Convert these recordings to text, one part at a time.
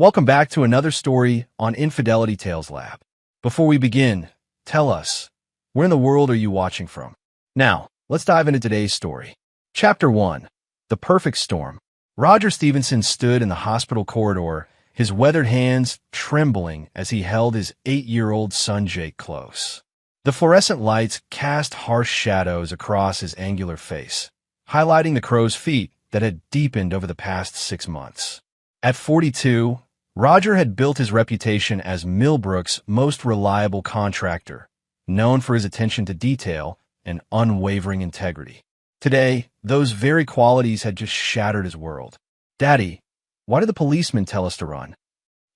Welcome back to another story on Infidelity Tales Lab. Before we begin, tell us, where in the world are you watching from? Now, let's dive into today's story. Chapter 1. The Perfect Storm. Roger Stevenson stood in the hospital corridor, his weathered hands trembling as he held his 8-year-old son Jake close. The fluorescent lights cast harsh shadows across his angular face, highlighting the crow's feet that had deepened over the past 6 months. At 42, Roger had built his reputation as Millbrook's most reliable contractor, known for his attention to detail and unwavering integrity. Today, those very qualities had just shattered his world. "Daddy, why did the policeman tell us to run?"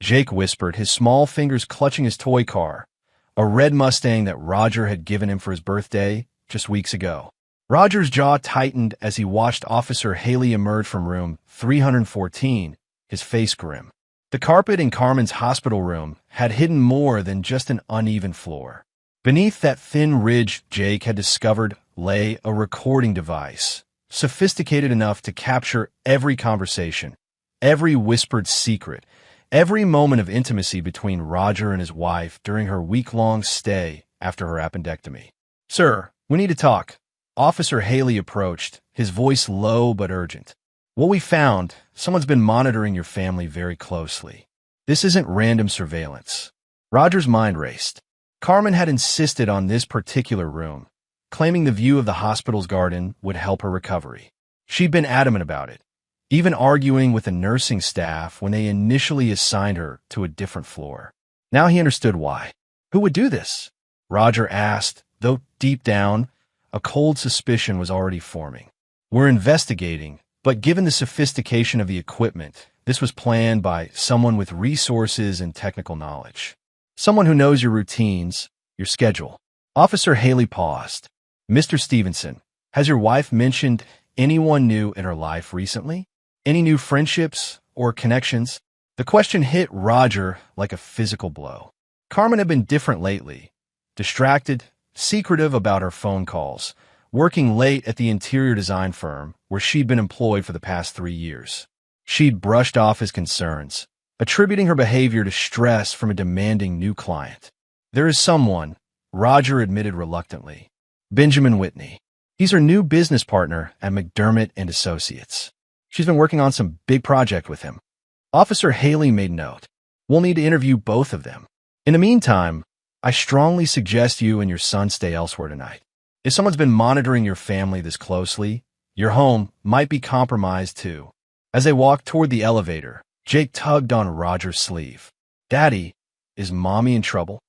Jake whispered, his small fingers clutching his toy car, a red Mustang that Roger had given him for his birthday just weeks ago. Roger's jaw tightened as he watched Officer Haley emerge from room 314, his face grim. The carpet in Carmen's hospital room had hidden more than just an uneven floor. Beneath that thin ridge Jake had discovered lay a recording device, sophisticated enough to capture every conversation, every whispered secret, every moment of intimacy between Roger and his wife during her week-long stay after her appendectomy. "Sir, we need to talk." Officer Haley approached, his voice low but urgent. "What we found, someone's been monitoring your family very closely. This isn't random surveillance." Roger's mind raced. Carmen had insisted on this particular room, claiming the view of the hospital's garden would help her recovery. She'd been adamant about it, even arguing with the nursing staff when they initially assigned her to a different floor. Now he understood why. Who would do this? Roger asked, though deep down, a cold suspicion was already forming. "We're investigating, but given the sophistication of the equipment, this was planned by someone with resources and technical knowledge. Someone who knows your routines, your schedule." Officer Haley paused. "Mr. Stevenson, has your wife mentioned anyone new in her life recently? Any new friendships or connections?" The question hit Roger like a physical blow. Carmen had been different lately. Distracted, secretive about her phone calls, working late at the interior design firm where she'd been employed for the past 3 years. She'd brushed off his concerns, attributing her behavior to stress from a demanding new client. "There is someone," Roger admitted reluctantly. "Benjamin Whitney. He's her new business partner at McDermott and Associates. She's been working on some big project with him." Officer Haley made note. "We'll need to interview both of them. In the meantime, I strongly suggest you and your son stay elsewhere tonight. If someone's been monitoring your family this closely, your home might be compromised too." As they walked toward the elevator, Jake tugged on Roger's sleeve. "Daddy, is Mommy in trouble?"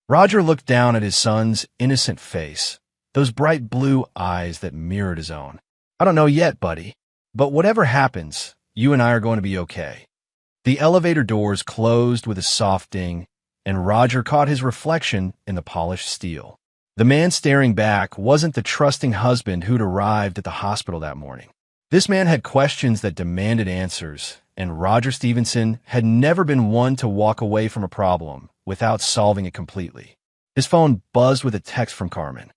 Roger looked down at his son's innocent face, those bright blue eyes that mirrored his own. "I don't know yet, buddy, but whatever happens, you and I are going to be okay." The elevator doors closed with a soft ding, and Roger caught his reflection in the polished steel. The man staring back wasn't the trusting husband who'd arrived at the hospital that morning. This man had questions that demanded answers, and Roger Stevenson had never been one to walk away from a problem without solving it completely. His phone buzzed with a text from Carmen.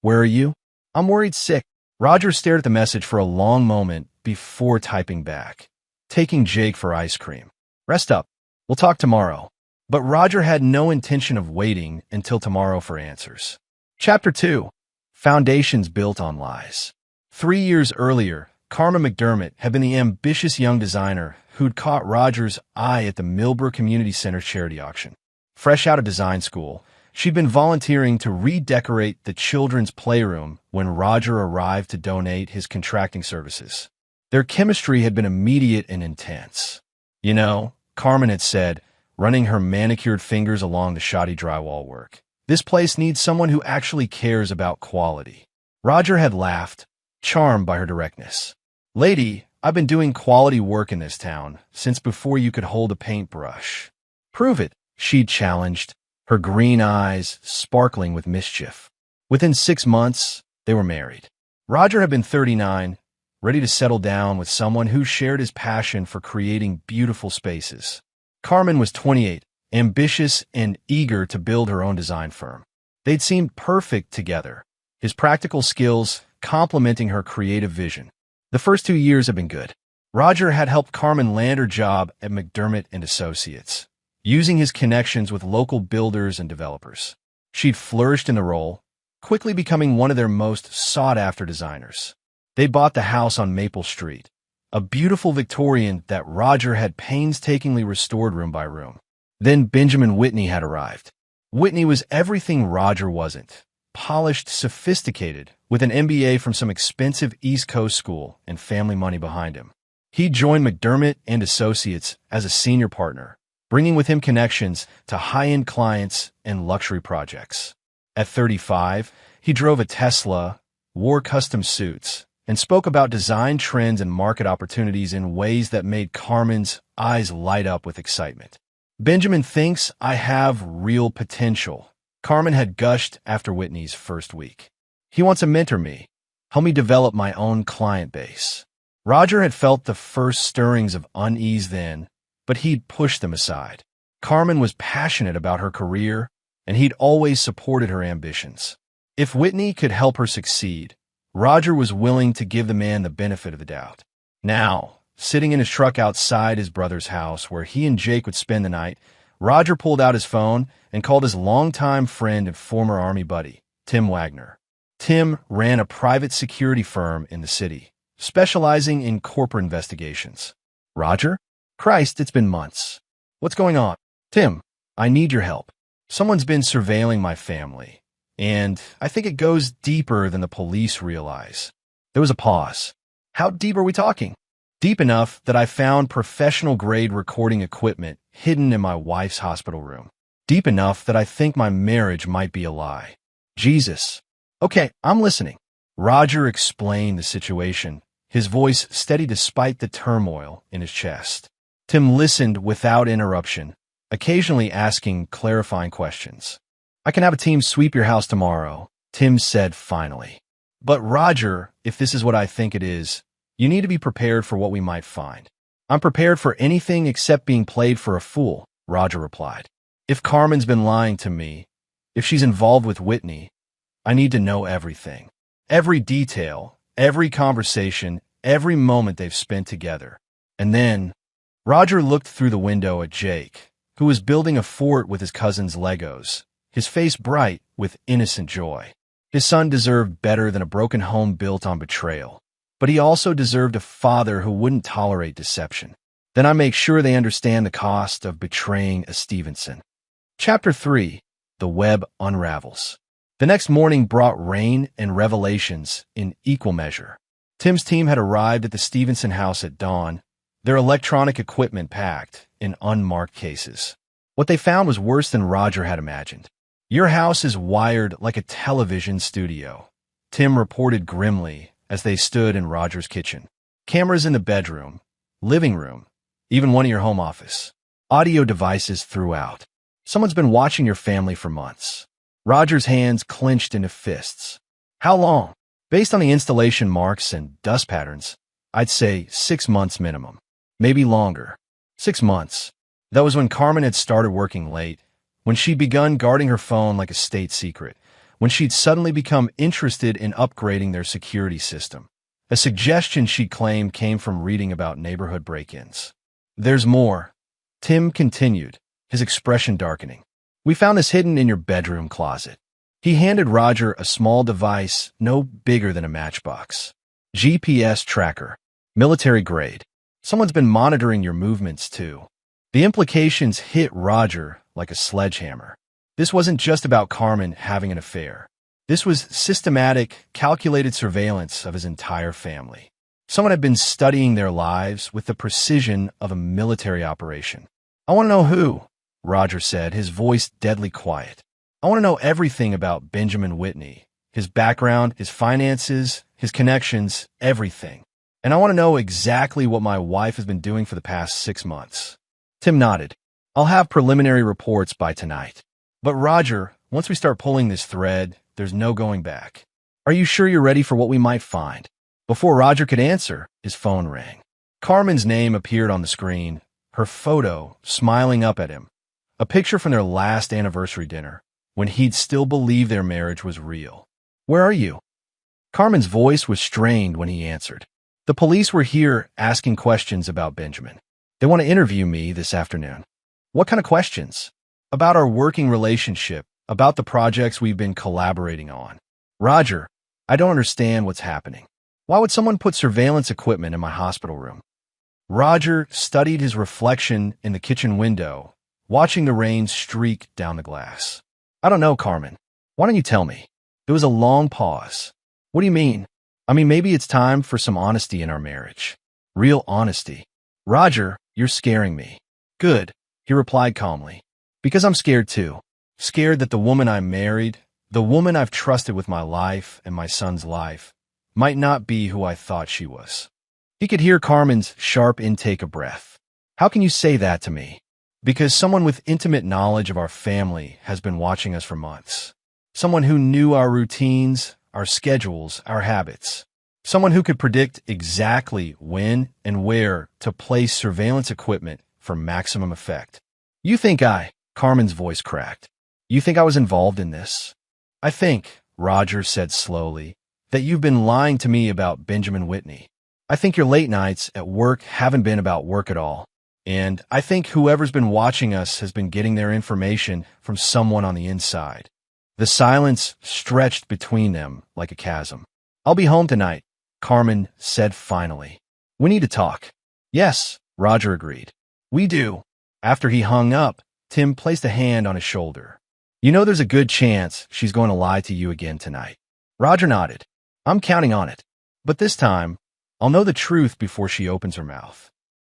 "Where are you?" "I'm worried sick." Roger stared at the message for a long moment before typing back. "Taking Jake for ice cream. Rest up. We'll talk tomorrow." But Roger had no intention of waiting until tomorrow for answers. Chapter 2. Foundations Built on Lies. 3 years earlier, Carmen McDermott had been the ambitious young designer who'd caught Roger's eye at the Millbrook Community Center charity auction. Fresh out of design school, she'd been volunteering to redecorate the children's playroom when Roger arrived to donate his contracting services. Their chemistry had been immediate and intense. "You know," Carmen had said, running her manicured fingers along the shoddy drywall work, "this place needs someone who actually cares about quality." Roger had laughed, charmed by her directness. "Lady, I've been doing quality work in this town since before you could hold a paintbrush." "Prove it," she'd challenged, her green eyes sparkling with mischief. Within 6 months, they were married. Roger had been 39, ready to settle down with someone who shared his passion for creating beautiful spaces. Carmen was 28, ambitious and eager to build her own design firm. They'd seemed perfect together, his practical skills complementing her creative vision. The first 2 years had been good. Roger had helped Carmen land her job at McDermott and Associates, using his connections with local builders and developers. She'd flourished in the role, quickly becoming one of their most sought-after designers. They bought the house on Maple Street, a beautiful Victorian that Roger had painstakingly restored room by room. Then Benjamin Whitney had arrived. Whitney was everything Roger wasn't. Polished, sophisticated, with an MBA from some expensive East Coast school and family money behind him. He joined McDermott and Associates as a senior partner, bringing with him connections to high-end clients and luxury projects. At 35, he drove a Tesla, wore custom suits, and spoke about design trends and market opportunities in ways that made Carmen's eyes light up with excitement. Benjamin thinks I have real potential, Carmen had gushed after Whitney's first week. He wants to mentor me, help me develop my own client base. Roger had felt the first stirrings of unease then, but he'd pushed them aside. Carmen was passionate about her career, and he'd always supported her ambitions. If Whitney could help her succeed, Roger was willing to give the man the benefit of the doubt. Now, sitting in his truck outside his brother's house where he and Jake would spend the night, Roger pulled out his phone and called his longtime friend and former Army buddy, Tim Wagner. Tim ran a private security firm in the city, specializing in corporate investigations. Roger? Christ, it's been months. What's going on? Tim, I need your help. Someone's been surveilling my family, and I think it goes deeper than the police realize. There was a pause. How deep are we talking? Deep enough that I found professional-grade recording equipment hidden in my wife's hospital room. Deep enough that I think my marriage might be a lie. Jesus. Okay, I'm listening. Roger explained the situation, his voice steady despite the turmoil in his chest. Tim listened without interruption, occasionally asking clarifying questions. I can have a team sweep your house tomorrow, Tim said finally. But Roger, if this is what I think it is, you need to be prepared for what we might find. I'm prepared for anything except being played for a fool, Roger replied. If Carmen's been lying to me, if she's involved with Whitney, I need to know everything. Every detail, every conversation, every moment they've spent together. And then, Roger looked through the window at Jake, who was building a fort with his cousin's Legos, his face bright with innocent joy. His son deserved better than a broken home built on betrayal. But he also deserved a father who wouldn't tolerate deception. Then I make sure they understand the cost of betraying a Stevenson. Chapter 3. The Web Unravels. The next morning brought rain and revelations in equal measure. Tim's team had arrived at the Stevenson house at dawn, their electronic equipment packed in unmarked cases. What they found was worse than Roger had imagined. Your house is wired like a television studio, Tim reported grimly as they stood in Roger's kitchen. Cameras in the bedroom, living room, even one in your home office. Audio devices throughout. Someone's been watching your family for months. Roger's hands clenched into fists. How long? Based on the installation marks and dust patterns, I'd say 6 months minimum. Maybe longer. 6 months. That was when Carmen had started working late, when she'd begun guarding her phone like a state secret, when she'd suddenly become interested in upgrading their security system. A suggestion she'd claimed came from reading about neighborhood break-ins. There's more, Tim continued, his expression darkening. We found this hidden in your bedroom closet. He handed Roger a small device no bigger than a matchbox. GPS tracker. Military grade. Someone's been monitoring your movements, too. The implications hit Roger like a sledgehammer. This wasn't just about Carmen having an affair. This was systematic, calculated surveillance of his entire family. Someone had been studying their lives with the precision of a military operation. I want to know who, Roger said, his voice deadly quiet. I want to know everything about Benjamin Whitney, his background, his finances, his connections, everything. And I want to know exactly what my wife has been doing for the past 6 months. Tim nodded. I'll have preliminary reports by tonight. But Roger, once we start pulling this thread, there's no going back. Are you sure you're ready for what we might find? Before Roger could answer, his phone rang. Carmen's name appeared on the screen, her photo smiling up at him. A picture from their last anniversary dinner, when he'd still believed their marriage was real. Where are you? Carmen's voice was strained when he answered. The police were here asking questions about Benjamin. They want to interview me this afternoon. What kind of questions? About our working relationship, about the projects we've been collaborating on. Roger, I don't understand what's happening. Why would someone put surveillance equipment in my hospital room? Roger studied his reflection in the kitchen window, watching the rain streak down the glass. I don't know, Carmen. Why don't you tell me? There was a long pause. What do you mean? I mean, maybe it's time for some honesty in our marriage. Real honesty. Roger, you're scaring me. Good, he replied calmly. Because I'm scared too. Scared that the woman I married, the woman I've trusted with my life and my son's life, might not be who I thought she was. He could hear Carmen's sharp intake of breath. How can you say that to me? Because someone with intimate knowledge of our family has been watching us for months. Someone who knew our routines, our schedules, our habits. Someone who could predict exactly when and where to place surveillance equipment for maximum effect. You think Carmen's voice cracked. You think I was involved in this? I think, Roger said slowly, that you've been lying to me about Benjamin Whitney. I think your late nights at work haven't been about work at all. And I think whoever's been watching us has been getting their information from someone on the inside. The silence stretched between them like a chasm. I'll be home tonight, Carmen said finally. We need to talk. Yes, Roger agreed. We do. After he hung up, Tim placed a hand on his shoulder. You know there's a good chance she's going to lie to you again tonight. Roger nodded. I'm counting on it. But this time, I'll know the truth before she opens her mouth.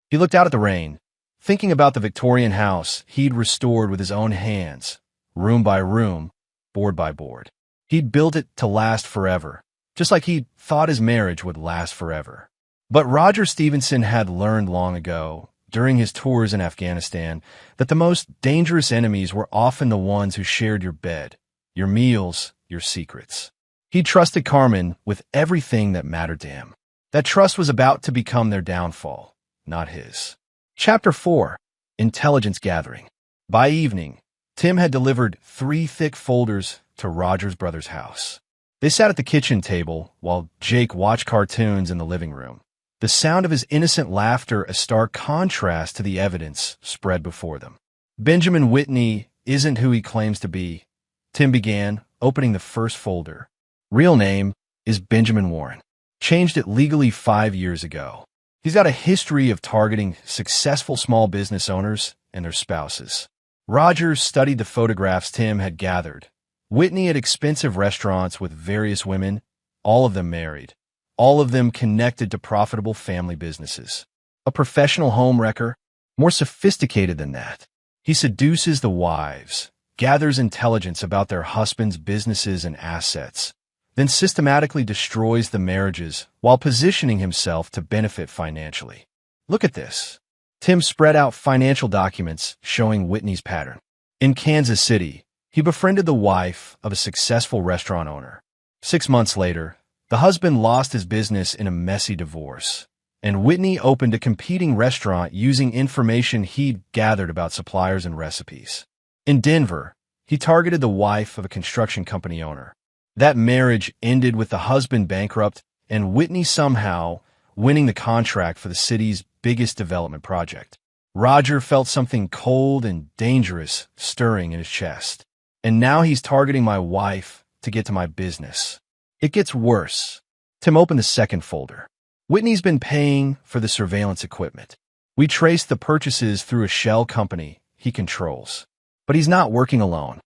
He looked out at the rain, thinking about the Victorian house he'd restored with his own hands, room by room, board by board. He'd built it to last forever, just like he'd thought his marriage would last forever. But Roger Stevenson had learned long ago, during his tours in Afghanistan, that the most dangerous enemies were often the ones who shared your bed, your meals, your secrets. He trusted Carmen with everything that mattered to him. That trust was about to become their downfall, not his. Chapter 4. Intelligence Gathering. By evening, Tim had delivered 3 thick folders to Roger's brother's house. They sat at the kitchen table while Jake watched cartoons in the living room. The sound of his innocent laughter a stark contrast to the evidence spread before them. Benjamin Whitney isn't who he claims to be, Tim began, opening the first folder. Real name is Benjamin Warren. Changed it legally 5 years ago. He's got a history of targeting successful small business owners and their spouses. Roger studied the photographs Tim had gathered. Whitney at expensive restaurants with various women, all of them married, all of them connected to profitable family businesses. A professional home wrecker, more sophisticated than that. He seduces the wives, gathers intelligence about their husbands' businesses and assets, then systematically destroys the marriages while positioning himself to benefit financially. Look at this. Tim spread out financial documents showing Whitney's pattern. In Kansas City, he befriended the wife of a successful restaurant owner. 6 months later, the husband lost his business in a messy divorce, and Whitney opened a competing restaurant using information he'd gathered about suppliers and recipes. In Denver, he targeted the wife of a construction company owner. That marriage ended with the husband bankrupt and Whitney somehow winning the contract for the city's biggest development project. Roger felt something cold and dangerous stirring in his chest. And now he's targeting my wife to get to my business. It gets worse. Tim opened the second folder. Whitney's been paying for the surveillance equipment. We traced the purchases through a shell company he controls. But he's not working alone.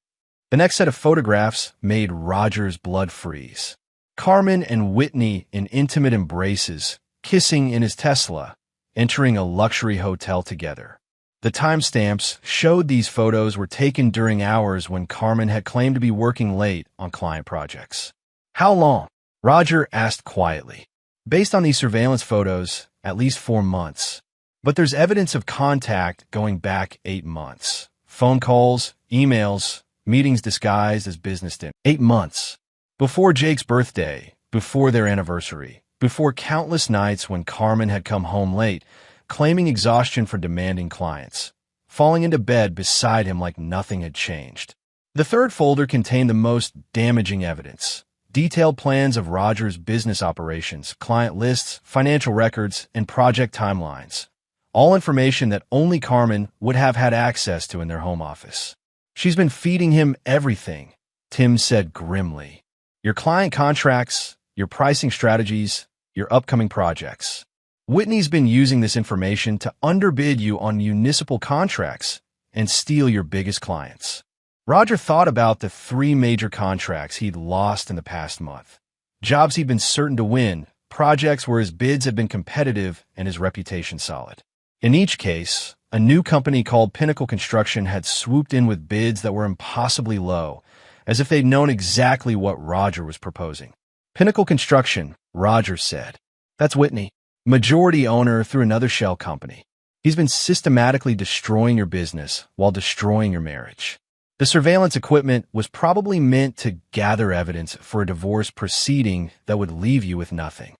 The next set of photographs made Roger's blood freeze. Carmen and Whitney in intimate embraces, kissing in his Tesla, entering a luxury hotel together. The timestamps showed these photos were taken during hours when Carmen had claimed to be working late on client projects. How long? Roger asked quietly. Based on these surveillance photos, at least 4 months. But there's evidence of contact going back 8 months. Phone calls, emails, meetings disguised as business dinner. 8 months. Before Jake's birthday, before their anniversary, before countless nights when Carmen had come home late, claiming exhaustion for demanding clients, falling into bed beside him like nothing had changed. The third folder contained the most damaging evidence. detailed plans of Roger's business operations, client lists, financial records, and project timelines. All information that only Carmen would have had access to in their home office. She's been feeding him everything, Tim said grimly. Your client contracts, your pricing strategies, your upcoming projects. Whitney's been using this information to underbid you on municipal contracts and steal your biggest clients. Roger thought about the 3 major contracts he'd lost in the past month. Jobs he'd been certain to win, projects where his bids had been competitive and his reputation solid. In each case, a new company called Pinnacle Construction had swooped in with bids that were impossibly low, as if they'd known exactly what Roger was proposing. Pinnacle Construction, Roger said. That's Whitney, majority owner through another shell company. He's been systematically destroying your business while destroying your marriage. The surveillance equipment was probably meant to gather evidence for a divorce proceeding that would leave you with nothing.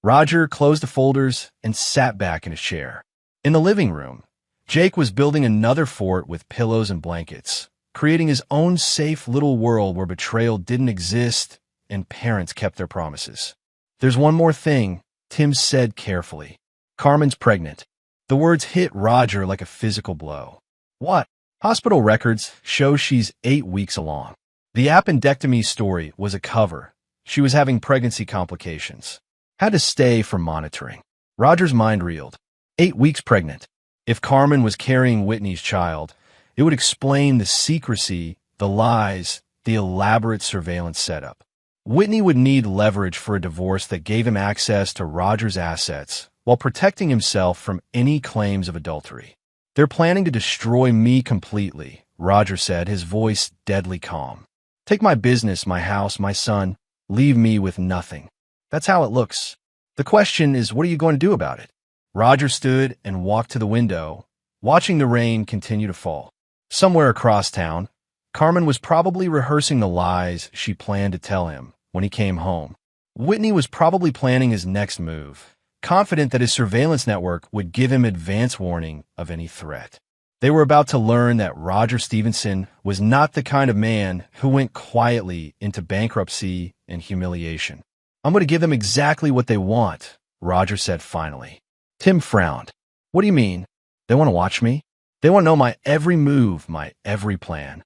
Roger closed the folders and sat back in his chair. In the living room, Jake was building another fort with pillows and blankets, creating his own safe little world where betrayal didn't exist and parents kept their promises. There's one more thing, Tim said carefully. Carmen's pregnant. The words hit Roger like a physical blow. What? Hospital records show she's 8 weeks along. The appendectomy story was a cover. She was having pregnancy complications. Had to stay for monitoring. Roger's mind reeled. 8 weeks pregnant. If Carmen was carrying Whitney's child, it would explain the secrecy, the lies, the elaborate surveillance setup. Whitney would need leverage for a divorce that gave him access to Roger's assets while protecting himself from any claims of adultery. They're planning to destroy me completely, Roger said, his voice deadly calm. Take my business, my house, my son, leave me with nothing. That's how it looks. The question is, what are you going to do about it? Roger stood and walked to the window, watching the rain continue to fall. Somewhere across town, Carmen was probably rehearsing the lies she planned to tell him when he came home. Whitney was probably planning his next move, confident that his surveillance network would give him advance warning of any threat. They were about to learn that Roger Stevenson was not the kind of man who went quietly into bankruptcy and humiliation. I'm going to give them exactly what they want, Roger said finally. Tim frowned. What do you mean? They want to watch me? They want to know my every move, my every plan.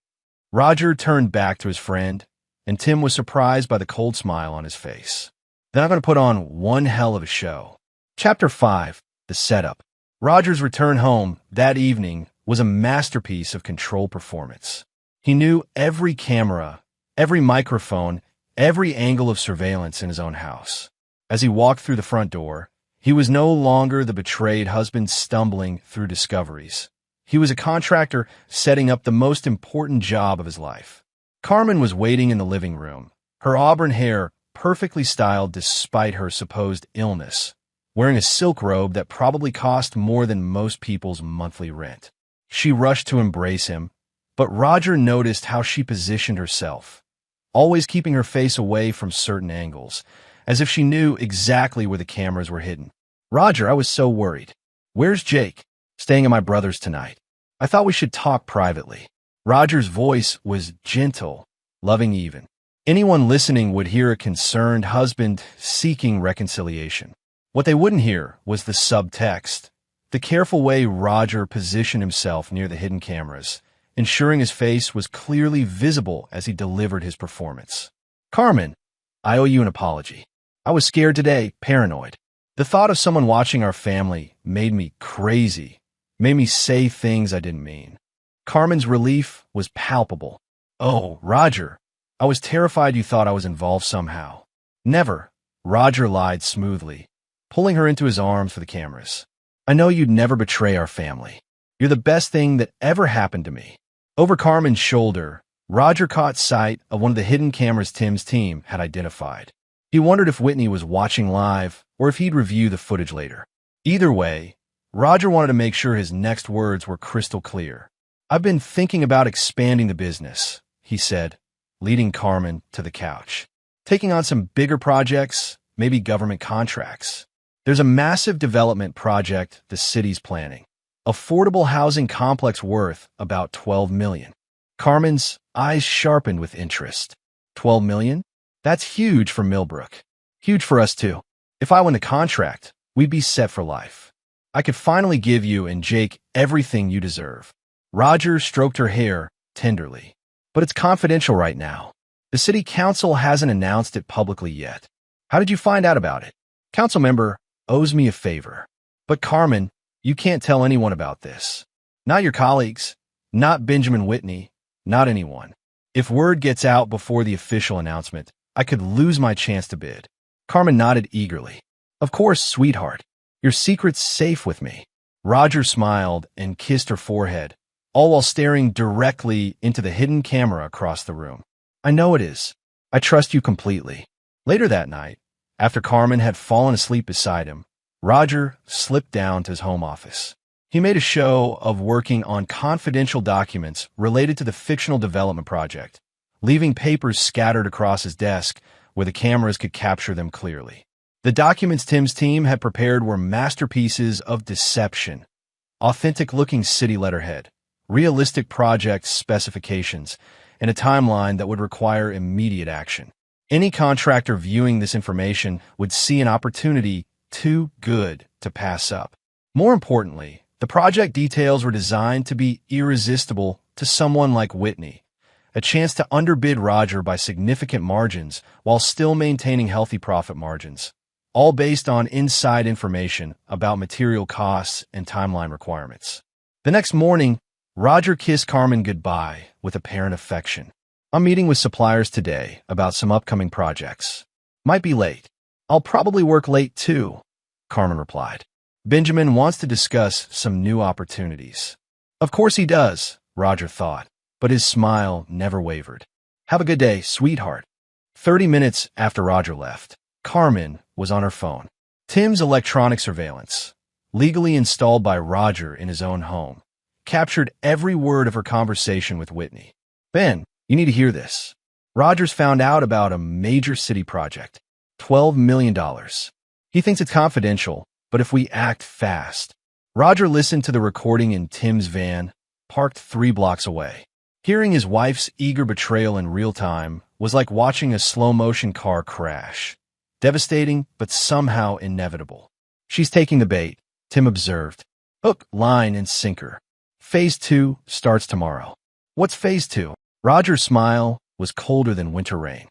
Roger turned back to his friend, and Tim was surprised by the cold smile on his face. Then I'm going to put on one hell of a show. Chapter 5, The Setup. Roger's return home that evening was a masterpiece of controlled performance. He knew every camera, every microphone, every angle of surveillance in his own house. As he walked through the front door, he was no longer the betrayed husband stumbling through discoveries. He was a contractor setting up the most important job of his life. Carmen was waiting in the living room, her auburn hair perfectly styled despite her supposed illness, wearing a silk robe that probably cost more than most people's monthly rent. She rushed to embrace him, but Roger noticed how she positioned herself, always keeping her face away from certain angles, as if she knew exactly where the cameras were hidden. Roger, I was so worried. Where's Jake? Staying at my brother's tonight. I thought we should talk privately. Roger's voice was gentle, loving even. Anyone listening would hear a concerned husband seeking reconciliation. What they wouldn't hear was the subtext, the careful way Roger positioned himself near the hidden cameras, ensuring his face was clearly visible as he delivered his performance. Carmen, I owe you an apology. I was scared today, paranoid. The thought of someone watching our family made me crazy, made me say things I didn't mean. Carmen's relief was palpable. Oh, Roger, I was terrified you thought I was involved somehow. Never, Roger lied smoothly, pulling her into his arms for the cameras. I know you'd never betray our family. You're the best thing that ever happened to me. Over Carmen's shoulder, Roger caught sight of one of the hidden cameras Tim's team had identified. He wondered if Whitney was watching live or if he'd review the footage later. Either way, Roger wanted to make sure his next words were crystal clear. I've been thinking about expanding the business, he said, leading Carmen to the couch. Taking on some bigger projects, maybe government contracts. There's a massive development project the city's planning. Affordable housing complex worth about $12 million. Carmen's eyes sharpened with interest. $12 million? That's huge for Millbrook. Huge for us too. If I win the contract, we'd be set for life. I could finally give you and Jake everything you deserve. Roger stroked her hair tenderly. But it's confidential right now. The city council hasn't announced it publicly yet. How did you find out about it? Council member owes me a favor. But Carmen, you can't tell anyone about this. Not your colleagues, not Benjamin Whitney, not anyone. If word gets out before the official announcement, I could lose my chance to bid. Carmen nodded eagerly. Of course, sweetheart. Your secret's safe with me. Roger smiled and kissed her forehead, all while staring directly into the hidden camera across the room. I know it is. I trust you completely. Later that night, after Carmen had fallen asleep beside him, Roger slipped down to his home office. He made a show of working on confidential documents related to the fictional development project, leaving papers scattered across his desk where the cameras could capture them clearly. The documents Tim's team had prepared were masterpieces of deception, authentic-looking city letterhead, realistic project specifications, and a timeline that would require immediate action. Any contractor viewing this information would see an opportunity too good to pass up. More importantly, the project details were designed to be irresistible to someone like Whitney, a chance to underbid Roger by significant margins while still maintaining healthy profit margins, all based on inside information about material costs and timeline requirements. The next morning, Roger kissed Carmen goodbye with apparent affection. I'm meeting with suppliers today about some upcoming projects. Might be late. I'll probably work late too, Carmen replied. Benjamin wants to discuss some new opportunities. Of course he does, Roger thought, but his smile never wavered. Have a good day, sweetheart. 30 minutes after Roger left, Carmen was on her phone. Tim's electronic surveillance, legally installed by Roger in his own home, captured every word of her conversation with Whitney. Ben, you need to hear this. Roger's found out about a major city project. $12 million. He thinks it's confidential, but if we act fast. Roger listened to the recording in Tim's van, parked 3 blocks away. Hearing his wife's eager betrayal in real time was like watching a slow-motion car crash. Devastating, but somehow inevitable. She's taking the bait, Tim observed. Hook, line, and sinker. Phase 2 starts tomorrow. What's Phase 2? Roger's smile was colder than winter rain.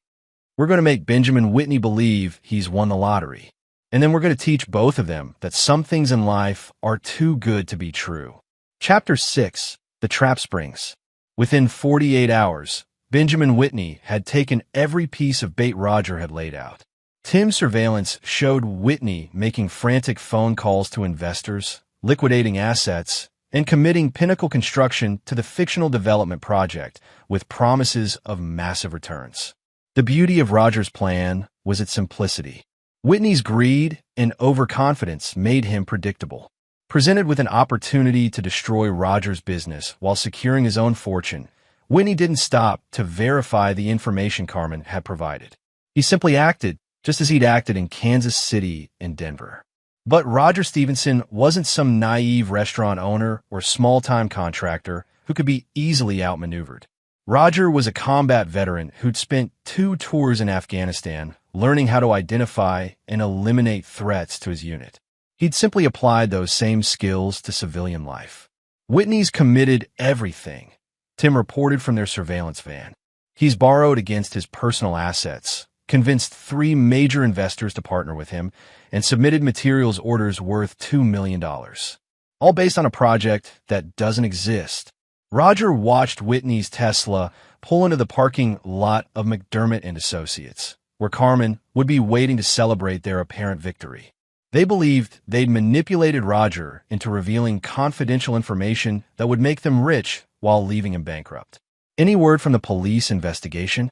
We're going to make Benjamin Whitney believe he's won the lottery. And then we're going to teach both of them that some things in life are too good to be true. Chapter 6. The Trap Springs. Within 48 hours, Benjamin Whitney had taken every piece of bait Roger had laid out. Tim's surveillance showed Whitney making frantic phone calls to investors, liquidating assets, and committing Pinnacle Construction to the fictional development project with promises of massive returns. The beauty of Roger's plan was its simplicity. Whitney's greed and overconfidence made him predictable. Presented with an opportunity to destroy Roger's business while securing his own fortune, Whitney didn't stop to verify the information Carmen had provided. He simply acted just as he'd acted in Kansas City and Denver. But Roger Stevenson wasn't some naive restaurant owner or small-time contractor who could be easily outmaneuvered. Roger was a combat veteran who'd spent 2 tours in Afghanistan learning how to identify and eliminate threats to his unit. He'd simply applied those same skills to civilian life. Whitney's committed everything, Tim reported from their surveillance van. He's borrowed against his personal assets, convinced 3 major investors to partner with him, and submitted materials orders worth $2 million. All based on a project that doesn't exist. Roger watched Whitney's Tesla pull into the parking lot of McDermott and Associates, where Carmen would be waiting to celebrate their apparent victory. They believed they'd manipulated Roger into revealing confidential information that would make them rich while leaving him bankrupt. Any word from the police investigation?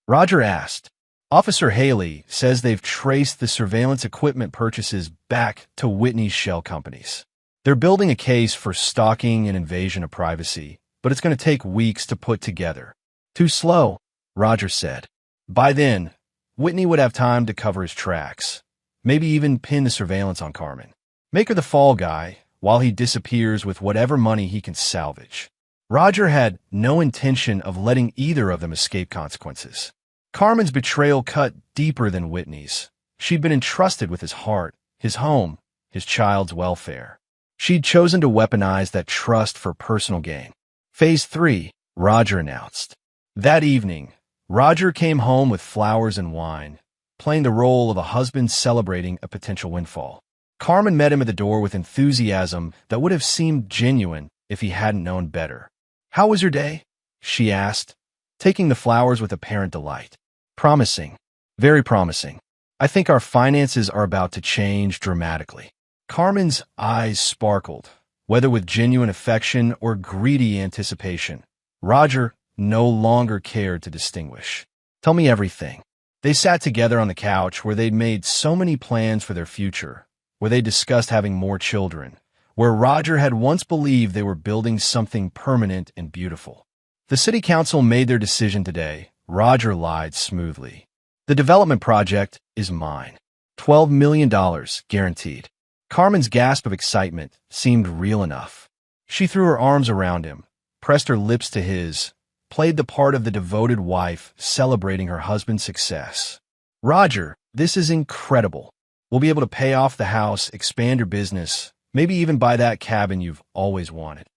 Roger asked. Officer Haley says they've traced the surveillance equipment purchases back to Whitney's shell companies. They're building a case for stalking and invasion of privacy, but it's going to take weeks to put together. Too slow, Roger said. By then, Whitney would have time to cover his tracks, maybe even pin the surveillance on Carmen. Make her the fall guy while he disappears with whatever money he can salvage. Roger had no intention of letting either of them escape consequences. Carmen's betrayal cut deeper than Whitney's. She'd been entrusted with his heart, his home, his child's welfare. She'd chosen to weaponize that trust for personal gain. Phase 3, Roger announced. That evening, Roger came home with flowers and wine, playing the role of a husband celebrating a potential windfall. Carmen met him at the door with enthusiasm that would have seemed genuine if he hadn't known better. "How was your day?" she asked, taking the flowers with apparent delight. "Promising. Very promising. I think our finances are about to change dramatically." Carmen's eyes sparkled, whether with genuine affection or greedy anticipation. Roger no longer cared to distinguish. "Tell me everything." They sat together on the couch where they'd made so many plans for their future, where they discussed having more children, where Roger had once believed they were building something permanent and beautiful. The city council made their decision today. Roger lied smoothly. "The development project is mine. $12 million guaranteed." Carmen's gasp of excitement seemed real enough. She threw her arms around him, pressed her lips to his, played the part of the devoted wife celebrating her husband's success. "Roger, this is incredible. We'll be able to pay off the house, expand your business, maybe even buy that cabin you've always wanted.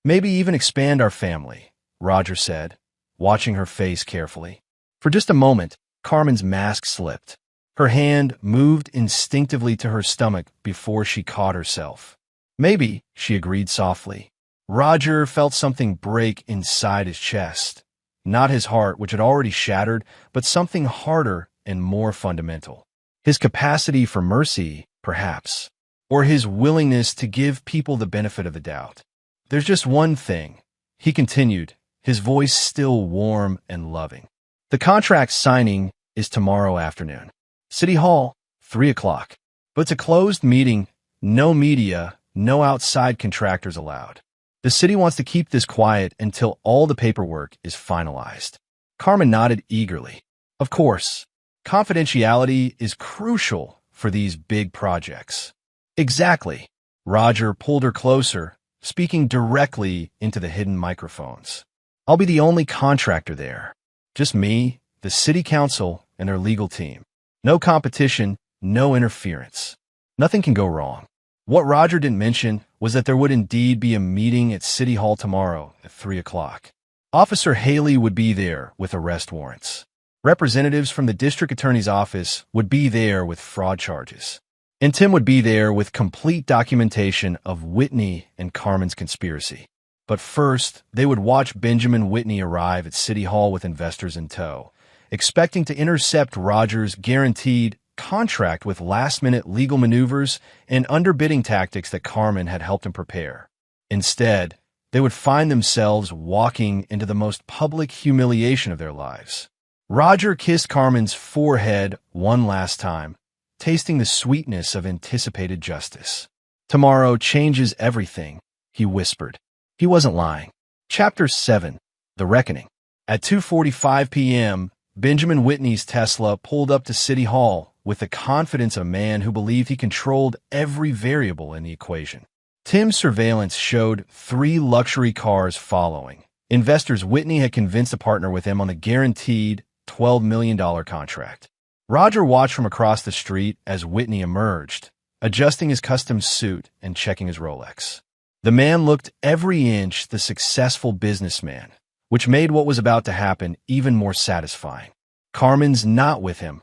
Maybe even expand our family," Roger said, watching her face carefully. For just a moment, Carmen's mask slipped. Her hand moved instinctively to her stomach before she caught herself. "Maybe," she agreed softly. Roger felt something break inside his chest. Not his heart, which had already shattered, but something harder and more fundamental. His capacity for mercy, perhaps, or his willingness to give people the benefit of the doubt. "There's just one thing," he continued, his voice still warm and loving. "The contract signing is tomorrow afternoon. City Hall, 3 o'clock. But it's a closed meeting, no media, no outside contractors allowed. The city wants to keep this quiet until all the paperwork is finalized." Carmen nodded eagerly. Of course, confidentiality is crucial for these big projects. "Exactly." Roger pulled her closer, speaking directly into the hidden microphones. "I'll be the only contractor there. Just me, the city council, and their legal team. No competition, no interference. Nothing can go wrong." What Roger didn't mention was that there would indeed be a meeting at City Hall tomorrow at 3 o'clock. Officer Haley would be there with arrest warrants. Representatives from the district attorney's office would be there with fraud charges. And Tim would be there with complete documentation of Whitney and Carmen's conspiracy. But first, they would watch Benjamin Whitney arrive at City Hall with investors in tow, expecting to intercept Roger's guaranteed contract with last-minute legal maneuvers and underbidding tactics that Carmen had helped him prepare. Instead, they would find themselves walking into the most public humiliation of their lives. Roger kissed Carmen's forehead one last time, tasting the sweetness of anticipated justice. "Tomorrow changes everything," he whispered. He wasn't lying. Chapter 7, The Reckoning. At 2:45 p.m., Benjamin Whitney's Tesla pulled up to City Hall with the confidence of a man who believed he controlled every variable in the equation. Tim's surveillance showed 3 luxury cars following. Investors Whitney had convinced to partner with him on the guaranteed $12 million contract. Roger watched from across the street as Whitney emerged, adjusting his custom suit and checking his Rolex. The man looked every inch the successful businessman, which made what was about to happen even more satisfying. "Carmen's not with him,"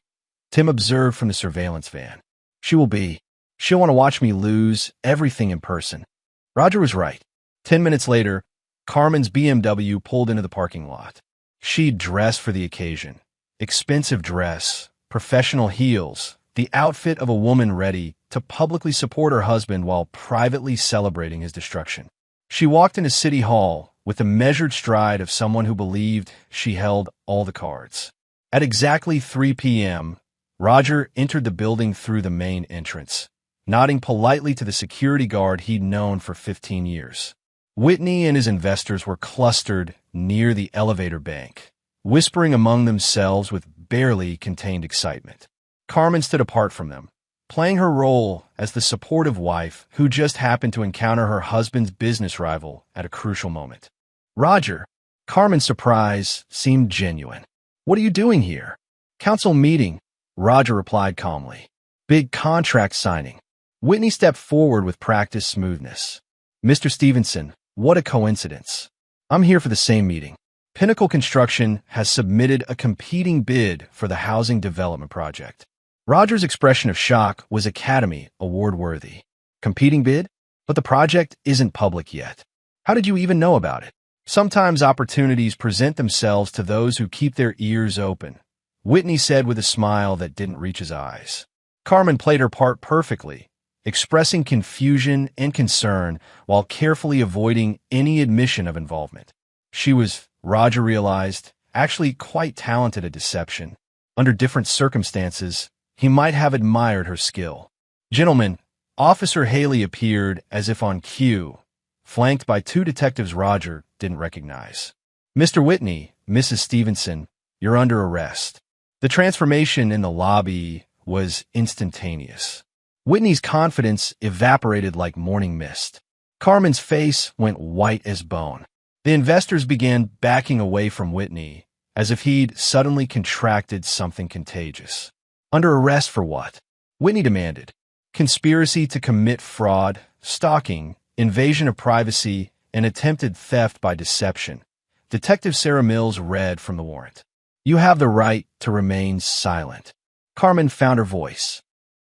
Tim observed from the surveillance van. She'll want to watch me lose everything in person." Roger was right. 10 minutes later, Carmen's BMW pulled into the parking lot. She'd dressed for the occasion. Expensive dress, professional heels, the outfit of a woman ready to publicly support her husband while privately celebrating his destruction. She walked into City Hall with the measured stride of someone who believed she held all the cards. At exactly 3 p.m., Roger entered the building through the main entrance, nodding politely to the security guard he'd known for 15 years. Whitney and his investors were clustered near the elevator bank, whispering among themselves with barely contained excitement. Carmen stood apart from them, playing her role as the supportive wife who just happened to encounter her husband's business rival at a crucial moment. "Roger," Carmen's surprise seemed genuine. What are you doing here? Council meeting, Roger replied calmly. Big contract signing. Whitney stepped forward with practiced smoothness. Mr. Stevenson, what a coincidence. I'm here for the same meeting. Pinnacle Construction has submitted a competing bid for the housing development project. Roger's expression of shock was Academy Award-worthy. Competing bid? But the project isn't public yet. How did you even know about it? Sometimes opportunities present themselves to those who keep their ears open, Whitney said with a smile that didn't reach his eyes. Carmen played her part perfectly, expressing confusion and concern while carefully avoiding any admission of involvement. She was, Roger realized, actually quite talented at deception. Under different circumstances, he might have admired her skill. Gentlemen, Officer Haley appeared as if on cue, flanked by two detectives Roger didn't recognize. Mr. Whitney, Mrs. Stevenson, you're under arrest. The transformation in the lobby was instantaneous. Whitney's confidence evaporated like morning mist. Carmen's face went white as bone. The investors began backing away from Whitney, as if he'd suddenly contracted something contagious. Under arrest for what? Whitney demanded. Conspiracy to commit fraud, stalking, invasion of privacy, and attempted theft by deception. Detective Sarah Mills read from the warrant. You have the right to remain silent. Carmen found her voice.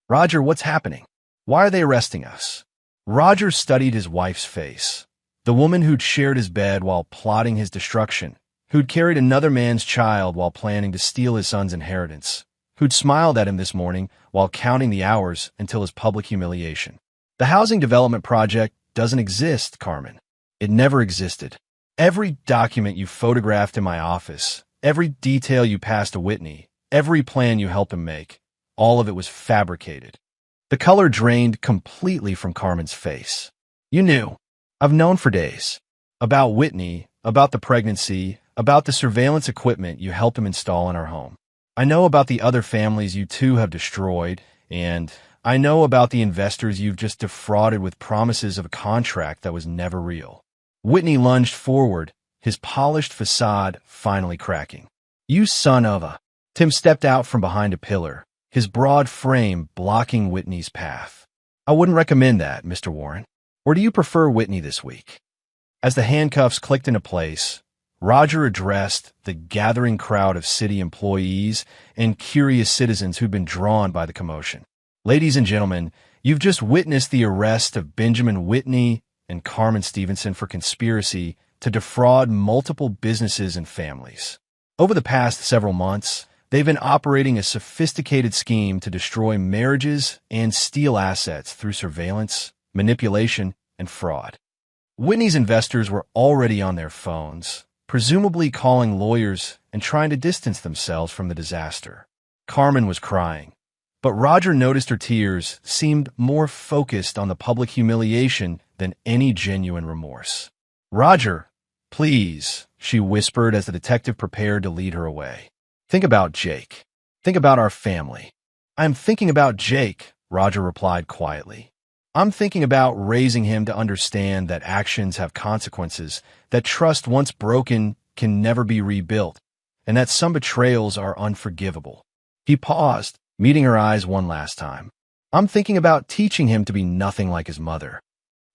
Roger, what's happening? Why are they arresting us? Roger studied his wife's face. The woman who'd shared his bed while plotting his destruction, who'd carried another man's child while planning to steal his son's inheritance, who'd smiled at him this morning while counting the hours until his public humiliation. The housing development project doesn't exist, Carmen. It never existed. Every document you photographed in my office, every detail you passed to Whitney, every plan you helped him make, all of it was fabricated. The color drained completely from Carmen's face. You knew. I've known for days. About Whitney, about the pregnancy, about the surveillance equipment you helped him install in our home. I know about the other families you two have destroyed, and I know about the investors you've just defrauded with promises of a contract that was never real. Whitney lunged forward, his polished facade finally cracking. You son of a... Tim stepped out from behind a pillar, his broad frame blocking Whitney's path. I wouldn't recommend that, Mr. Warren. Or do you prefer Whitney this week? As the handcuffs clicked into place, Roger addressed the gathering crowd of city employees and curious citizens who'd been drawn by the commotion. Ladies and gentlemen, you've just witnessed the arrest of Benjamin Whitney and Carmen Stevenson for conspiracy to defraud multiple businesses and families. Over the past several months, they've been operating a sophisticated scheme to destroy marriages and steal assets through surveillance, manipulation, and fraud. Whitney's investors were already on their phones, presumably calling lawyers and trying to distance themselves from the disaster. Carmen was crying, but Roger noticed her tears seemed more focused on the public humiliation than any genuine remorse. Roger, please, she whispered as the detective prepared to lead her away. Think about Jake. Think about our family. I'm thinking about Jake, Roger replied quietly. I'm thinking about raising him to understand that actions have consequences, that trust once broken can never be rebuilt, and that some betrayals are unforgivable. He paused, meeting her eyes one last time. I'm thinking about teaching him to be nothing like his mother.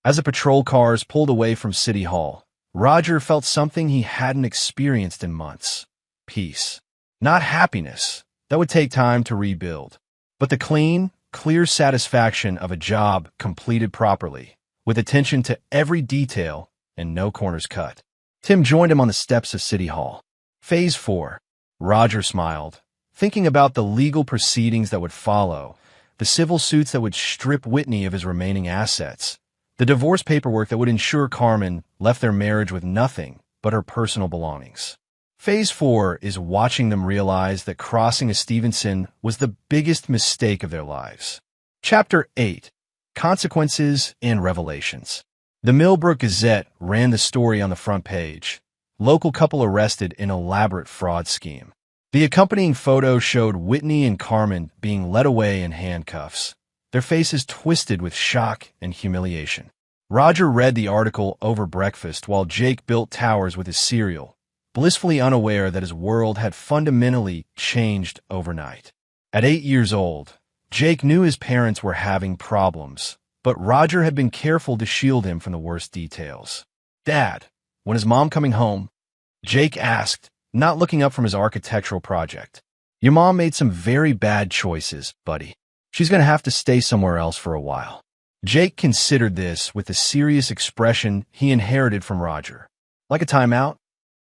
As the patrol cars pulled away from City Hall, Roger felt something he hadn't experienced in months. Peace. Not happiness. That would take time to rebuild. But the clean, clear satisfaction of a job completed properly, with attention to every detail and no corners cut. Tim joined him on the steps of City Hall. Phase 4. Roger smiled, thinking about the legal proceedings that would follow, the civil suits that would strip Whitney of his remaining assets, the divorce paperwork that would ensure Carmen left their marriage with nothing but her personal belongings. Phase 4 is watching them realize that crossing a Stevenson was the biggest mistake of their lives. Chapter 8. Consequences and Revelations. The Millbrook Gazette ran the story on the front page. Local couple arrested in elaborate fraud scheme. The accompanying photo showed Whitney and Carmen being led away in handcuffs, their faces twisted with shock and humiliation. Roger read the article over breakfast while Jake built towers with his cereal, blissfully unaware that his world had fundamentally changed overnight. At 8 years old, Jake knew his parents were having problems, but Roger had been careful to shield him from the worst details. "Dad, when is Mom coming home?" Jake asked, not looking up from his architectural project. "Your mom made some very bad choices, buddy. She's going to have to stay somewhere else for a while." Jake considered this with the serious expression he inherited from Roger. "Like a timeout?"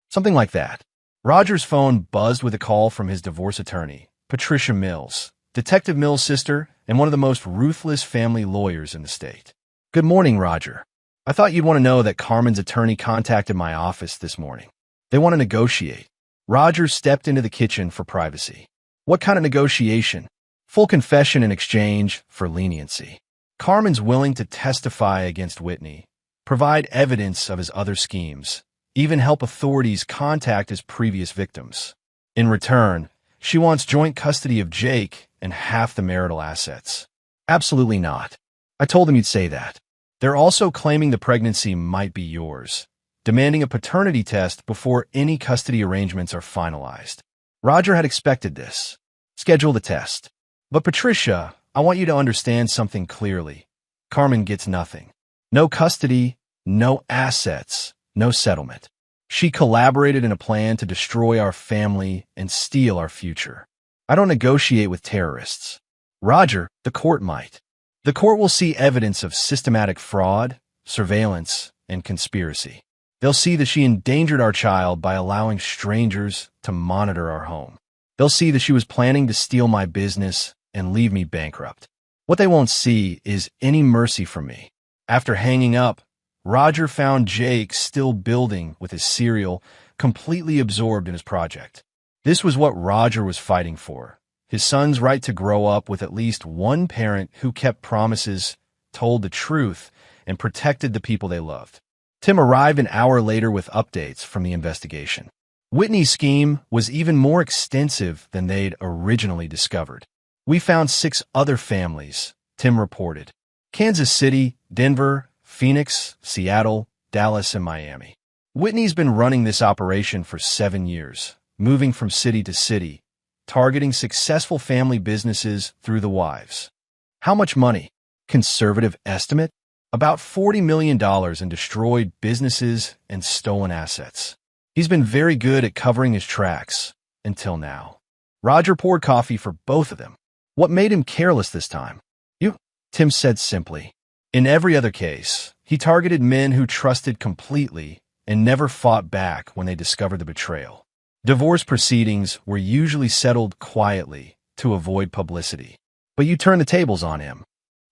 Something like that. Roger's phone buzzed with a call from his divorce attorney, Patricia Mills, Detective Mills' sister and one of the most ruthless family lawyers in the state. "Good morning, Roger. I thought you'd want to know that Carmen's attorney contacted my office this morning. They want to negotiate." Roger stepped into the kitchen for privacy. "What kind of negotiation?" "Full confession in exchange for leniency. Carmen's willing to testify against Whitney, provide evidence of his other schemes, even help authorities contact his previous victims. In return, she wants joint custody of Jake and half the marital assets." "Absolutely not. I told them you'd say that." "They're also claiming the pregnancy might be yours, demanding a paternity test before any custody arrangements are finalized." Roger had expected this. "Schedule the test." "But Patricia, I want you to understand something clearly. Carmen gets nothing. No custody, no assets, no settlement. She collaborated in a plan to destroy our family and steal our future. I don't negotiate with terrorists." "Roger, the court might. The court will see evidence of systematic fraud, surveillance, and conspiracy. They'll see that she endangered our child by allowing strangers to monitor our home. They'll see that she was planning to steal my business and leave me bankrupt. What they won't see is any mercy from me." After hanging up, Roger found Jake still building with his cereal, completely absorbed in his project. This was what Roger was fighting for: his son's right to grow up with at least one parent who kept promises, told the truth, and protected the people they loved. Tim arrived an hour later with updates from the investigation. Whitney's scheme was even more extensive than they'd originally discovered. "We found 6 other families," Tim reported. "Kansas City, Denver, Phoenix, Seattle, Dallas, and Miami. Whitney's been running this operation for 7 years, moving from city to city, targeting successful family businesses through the wives." "How much money?" "Conservative estimate? About $40 million in destroyed businesses and stolen assets. He's been very good at covering his tracks, until now." Roger poured coffee for both of them. "What made him careless this time?" "You," Tim said simply. In every other case, he targeted men who trusted completely and never fought back when they discovered the betrayal. Divorce proceedings were usually settled quietly to avoid publicity. But you turned the tables on him.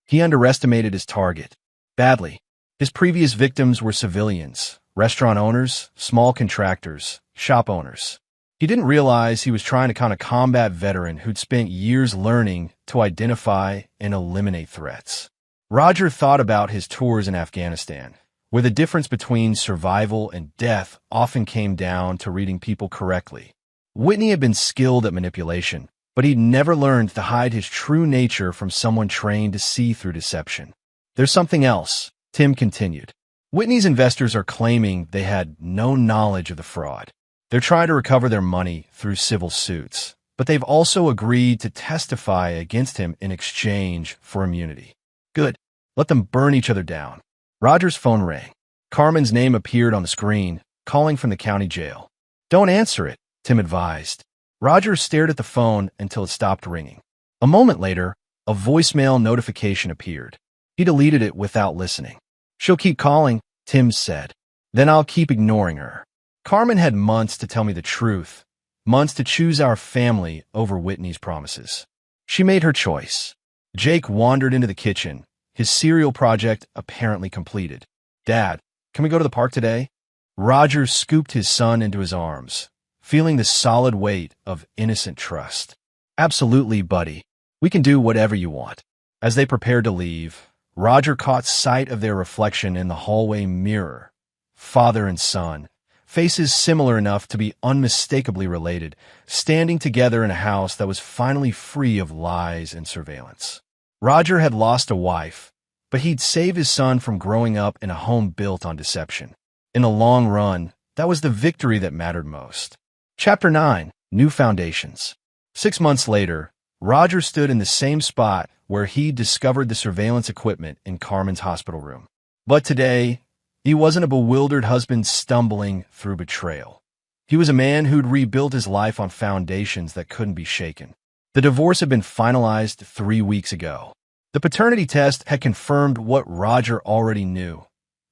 He underestimated his target. Badly. His previous victims were civilians, restaurant owners, small contractors, shop owners. He didn't realize he was trying to con a combat veteran who'd spent years learning to identify and eliminate threats. Roger thought about his tours in Afghanistan, where the difference between survival and death often came down to reading people correctly. Whitney had been skilled at manipulation, but he'd never learned to hide his true nature from someone trained to see through deception. "There's something else," Tim continued. "Whitney's investors are claiming they had no knowledge of the fraud. They're trying to recover their money through civil suits, but they've also agreed to testify against him in exchange for immunity." "Good. Let them burn each other down." Roger's phone rang. Carmen's name appeared on the screen, calling from the county jail. "Don't answer it," Tim advised. Roger stared at the phone until it stopped ringing. A moment later, a voicemail notification appeared. He deleted it without listening. "She'll keep calling," Tim said. "Then I'll keep ignoring her." Carmen had months to tell me the truth, months to choose our family over Whitney's promises. She made her choice. Jake wandered into the kitchen, his cereal project apparently completed. "Dad, can we go to the park today?" Roger scooped his son into his arms, feeling the solid weight of innocent trust. "Absolutely, buddy. We can do whatever you want." As they prepared to leave, Roger caught sight of their reflection in the hallway mirror. Father and son, faces similar enough to be unmistakably related, standing together in a house that was finally free of lies and surveillance. Roger had lost a wife, but he'd save his son from growing up in a home built on deception. In the long run, That was the victory that mattered most. Chapter 9. New Foundations. 6 months later, Roger stood in the same spot where he discovered the surveillance equipment in Carmen's hospital room. But today, he wasn't a bewildered husband stumbling through betrayal. He was a man who'd rebuilt his life on foundations that couldn't be shaken. The divorce had been finalized 3 weeks ago. The paternity test had confirmed what Roger already knew.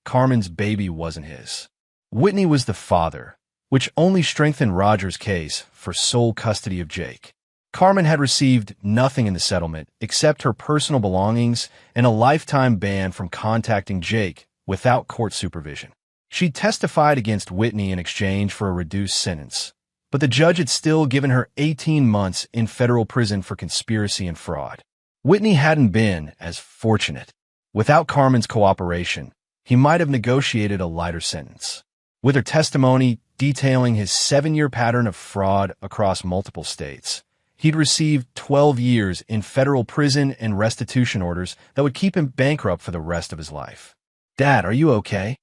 Carmen's baby wasn't his. Whitney was the father, which only strengthened Roger's case for sole custody of Jake. Carmen had received nothing in the settlement except her personal belongings and a lifetime ban from contacting Jake without court supervision. She testified against Whitney in exchange for a reduced sentence, but the judge had still given her 18 months in federal prison for conspiracy and fraud. Whitney hadn't been as fortunate. Without Carmen's cooperation, he might have negotiated a lighter sentence. With her testimony detailing his 7-year pattern of fraud across multiple states, he'd received 12 years in federal prison and restitution orders that would keep him bankrupt for the rest of his life. "Dad, are you okay?"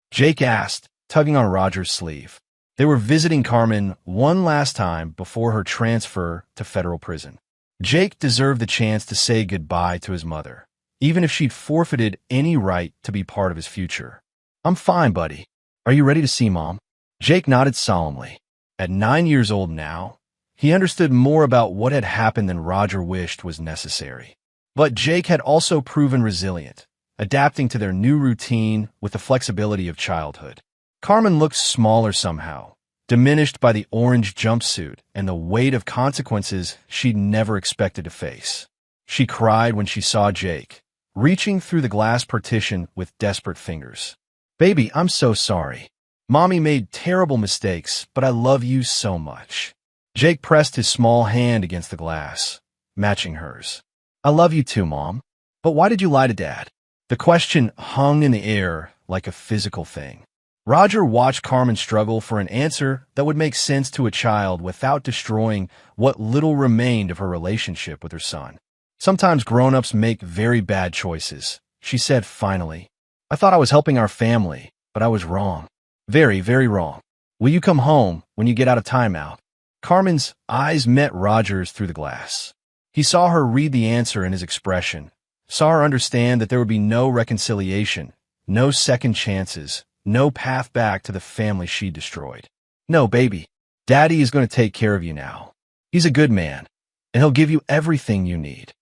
Jake asked, tugging on Roger's sleeve. They were visiting Carmen one last time before her transfer to federal prison. Jake deserved the chance to say goodbye to his mother, even if she'd forfeited any right to be part of his future. "I'm fine, buddy. Are you ready to see Mom?" Jake nodded solemnly. At 9 years old now, he understood more about what had happened than Roger wished was necessary. But Jake had also proven resilient, adapting to their new routine with the flexibility of childhood. Carmen looked smaller somehow, diminished by the orange jumpsuit and the weight of consequences she'd never expected to face. She cried when she saw Jake, reaching through the glass partition with desperate fingers. "Baby, I'm so sorry. Mommy made terrible mistakes, but I love you so much." Jake pressed his small hand against the glass, matching hers. "I love you too, Mom. But why did you lie to Dad?" The question hung in the air like a physical thing. Roger watched Carmen struggle for an answer that would make sense to a child without destroying what little remained of her relationship with her son. "Sometimes grown-ups make very bad choices," she said finally. "I thought I was helping our family, but I was wrong. Very, very wrong. Will you come home when you get out of timeout?" Carmen's eyes met Roger's through the glass. He saw her read the answer in his expression, saw her understand that there would be no reconciliation, no second chances, no path back to the family she destroyed. "No, baby. Daddy is going to take care of you now. He's a good man, and he'll give you everything you need."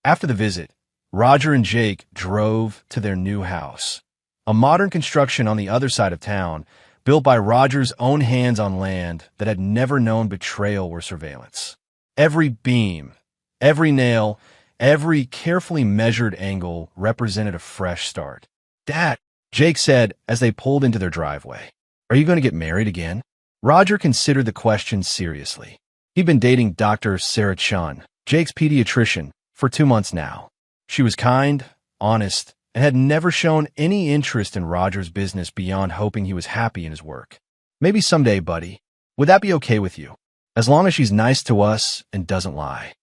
After the visit, Roger and Jake drove to their new house, a modern construction on the other side of town, built by Roger's own hands on land that had never known betrayal or surveillance. Every beam, every nail, every carefully measured angle represented a fresh start. "Dad," Jake said as they pulled into their driveway, "are you going to get married again?" Roger considered the question seriously. He'd been dating Dr. Sarah Chun, Jake's pediatrician, for 2 months now. She was kind, honest, and had never shown any interest in Roger's business beyond hoping he was happy in his work. "Maybe someday, buddy. Would that be okay with you? As long as she's nice to us and doesn't lie."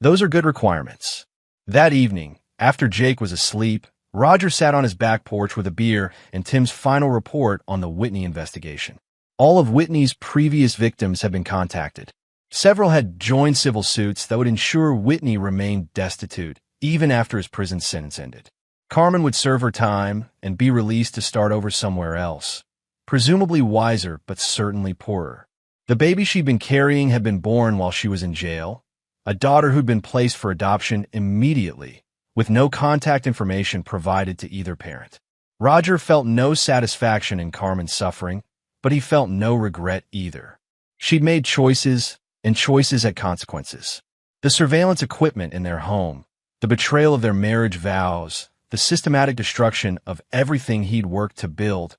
Those are good requirements. That evening, after Jake was asleep, Roger sat on his back porch with a beer and Tim's final report on the Whitney investigation. All of Whitney's previous victims had been contacted. Several had joined civil suits that would ensure Whitney remained destitute even after his prison sentence ended. Carmen would serve her time and be released to start over somewhere else, presumably wiser but certainly poorer. The baby she'd been carrying had been born while she was in jail, a daughter who'd been placed for adoption immediately, with no contact information provided to either parent. Roger felt no satisfaction in Carmen's suffering, but he felt no regret either. She'd made choices, and choices had consequences. The surveillance equipment in their home, the betrayal of their marriage vows, the systematic destruction of everything he'd worked to build,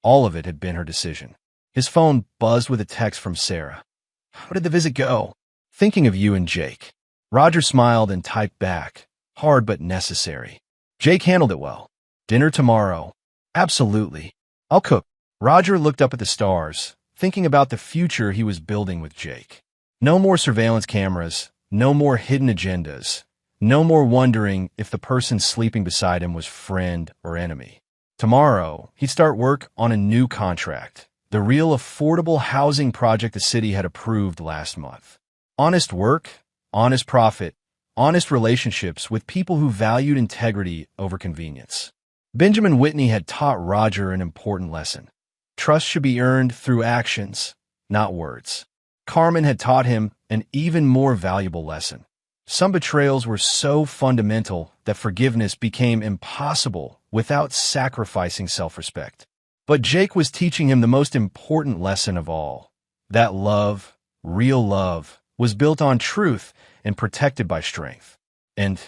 all of it had been her decision. His phone buzzed with a text from Sarah. "How did the visit go?" "Thinking of you and Jake." Roger smiled and typed back, "Hard but necessary." "Jake handled it well." "Dinner tomorrow." "Absolutely. I'll cook." Roger looked up at the stars, thinking about the future he was building with Jake. No more surveillance cameras, no more hidden agendas, no more wondering if the person sleeping beside him was friend or enemy. Tomorrow, he'd start work on a new contract, the real affordable housing project the city had approved last month. Honest work, honest profit, honest relationships with people who valued integrity over convenience. Benjamin Whitney had taught Roger an important lesson. Trust should be earned through actions, not words. Carmen had taught him an even more valuable lesson. Some betrayals were so fundamental that forgiveness became impossible without sacrificing self-respect. But Jake was teaching him the most important lesson of all, that love, real love, was built on truth and protected by strength. And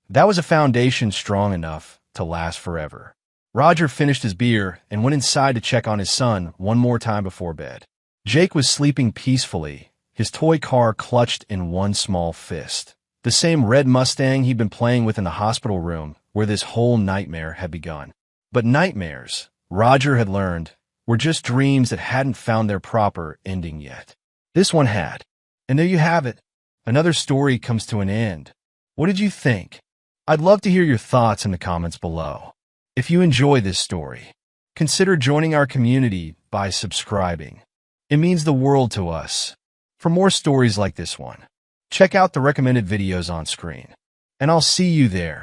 that was a foundation strong enough to last forever. Roger finished his beer and went inside to check on his son one more time before bed. Jake was sleeping peacefully, his toy car clutched in one small fist. The same red Mustang he'd been playing with in the hospital room where this whole nightmare had begun. But nightmares, Roger had learned, were just dreams that hadn't found their proper ending yet. This one had. And there you have it. Another story comes to an end. What did you think? I'd love to hear your thoughts in the comments below. If you enjoy this story, consider joining our community by subscribing. It means the world to us. For more stories like this one, check out the recommended videos on screen. And I'll see you there.